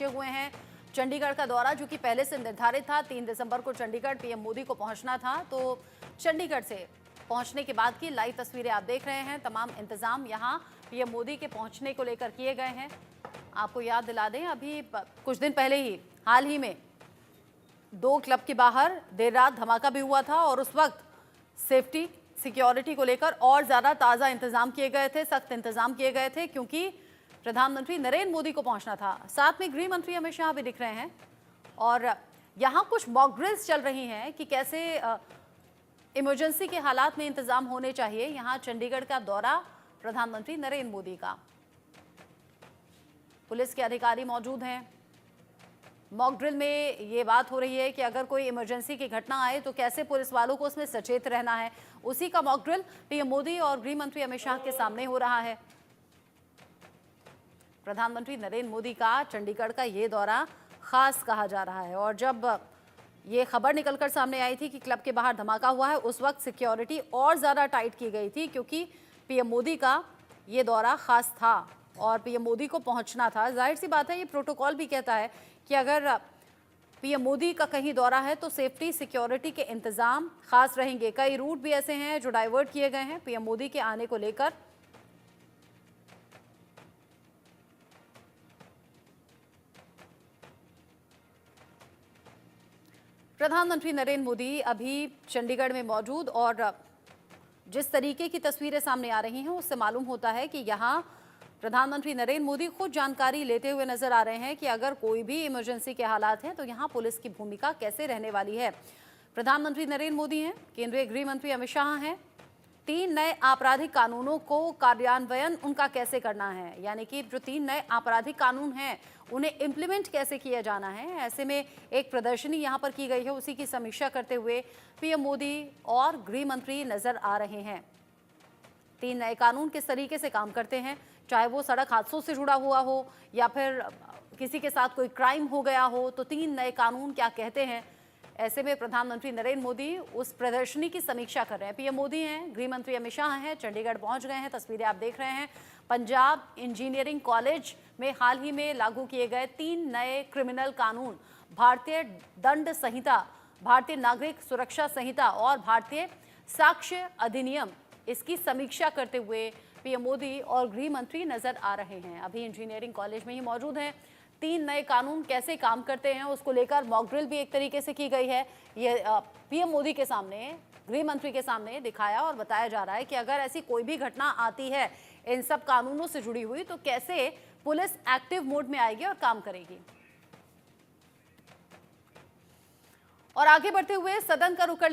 हुए हैं। चंडीगढ़ का दौरा जो कि पहले से निर्धारित था, 3 दिसंबर को चंडीगढ़ पीएम मोदी को पहुंचना था, तो चंडीगढ़ से पहुंचने के बाद की लाइव तस्वीरें आप देख रहे हैं। तमाम इंतजाम यहां पीएम मोदी के पहुंचने को लेकर किए गए हैं। आपको याद दिला दें, अभी कुछ दिन पहले ही हाल ही में 2 क्लब के बाहर देर रात धमाका भी हुआ था और उस वक्त सेफ्टी सिक्योरिटी को लेकर और ज्यादा ताजा इंतजाम किए गए थे, सख्त इंतजाम किए गए थे, क्योंकि प्रधानमंत्री नरेंद्र मोदी को पहुंचना था। साथ में गृह मंत्री अमित शाह भी दिख रहे हैं और यहां कुछ मॉक ड्रिल्स चल रही हैं कि कैसे इमरजेंसी के हालात में इंतजाम होने चाहिए। यहां चंडीगढ़ का दौरा प्रधानमंत्री नरेंद्र मोदी का, पुलिस के अधिकारी मौजूद हैं। मॉक ड्रिल में ये बात हो रही है कि अगर कोई इमरजेंसी की घटना आए तो कैसे पुलिस वालों को उसमें सचेत रहना है। उसी का मॉक ड्रिल पीएम मोदी और गृह मंत्री अमित शाह के सामने हो रहा है। प्रधानमंत्री नरेंद्र मोदी का चंडीगढ़ का ये दौरा खास कहा जा रहा है और जब ये खबर निकलकर सामने आई थी कि क्लब के बाहर धमाका हुआ है, उस वक्त सिक्योरिटी और ज़्यादा टाइट की गई थी, क्योंकि पीएम मोदी का ये दौरा खास था और पीएम मोदी को पहुंचना था। जाहिर सी बात है, ये प्रोटोकॉल भी कहता है कि अगर पीएम मोदी का कहीं दौरा है तो सेफ्टी सिक्योरिटी के इंतजाम खास रहेंगे। कई रूट भी ऐसे हैं जो डाइवर्ट किए गए हैं पीएम मोदी के आने को लेकर। प्रधानमंत्री नरेंद्र मोदी अभी चंडीगढ़ में मौजूद और जिस तरीके की तस्वीरें सामने आ रही हैं उससे मालूम होता है कि यहाँ प्रधानमंत्री नरेंद्र मोदी खुद जानकारी लेते हुए नजर आ रहे हैं कि अगर कोई भी इमरजेंसी के हालात हैं तो यहाँ पुलिस की भूमिका कैसे रहने वाली है। प्रधानमंत्री नरेंद्र मोदी हैं, केंद्रीय गृह मंत्री अमित शाह हैं। 3 नए आपराधिक कानूनों को कार्यान्वयन उनका कैसे करना है, यानी कि जो 3 नए आपराधिक कानून हैं उन्हें इम्प्लीमेंट कैसे किया जाना है। ऐसे में एक प्रदर्शनी यहाँ पर की गई है, उसी की समीक्षा करते हुए पीएम मोदी और गृह मंत्री नजर आ रहे हैं। 3 नए कानून किस तरीके से काम करते हैं, चाहे वो सड़क हादसों से जुड़ा हुआ हो या फिर किसी के साथ कोई क्राइम हो गया हो, तो 3 नए कानून क्या कहते हैं। ऐसे में प्रधानमंत्री नरेंद्र मोदी उस प्रदर्शनी की समीक्षा कर रहे हैं। पीएम मोदी हैं, गृह मंत्री अमित शाह हैं, चंडीगढ़ पहुंच गए हैं। तस्वीरें आप देख रहे हैं। पंजाब इंजीनियरिंग कॉलेज में हाल ही में लागू किए गए 3 नए क्रिमिनल कानून, भारतीय दंड संहिता, भारतीय नागरिक सुरक्षा संहिता और भारतीय साक्ष्य अधिनियम, इसकी समीक्षा करते हुए पीएम मोदी और गृह मंत्री नजर आ रहे हैं। अभी इंजीनियरिंग कॉलेज में ही मौजूद हैं। 3 नए कानून कैसे काम करते हैं उसको लेकर मॉक ड्रिल भी एक तरीके से की गई है। ये पीएम मोदी के सामने, गृह मंत्री के सामने दिखाया और बताया जा रहा है कि अगर ऐसी कोई भी घटना आती है इन सब कानूनों से जुड़ी हुई, तो कैसे पुलिस एक्टिव मोड में आएगी और काम करेगी। और आगे बढ़ते हुए सदन का रुख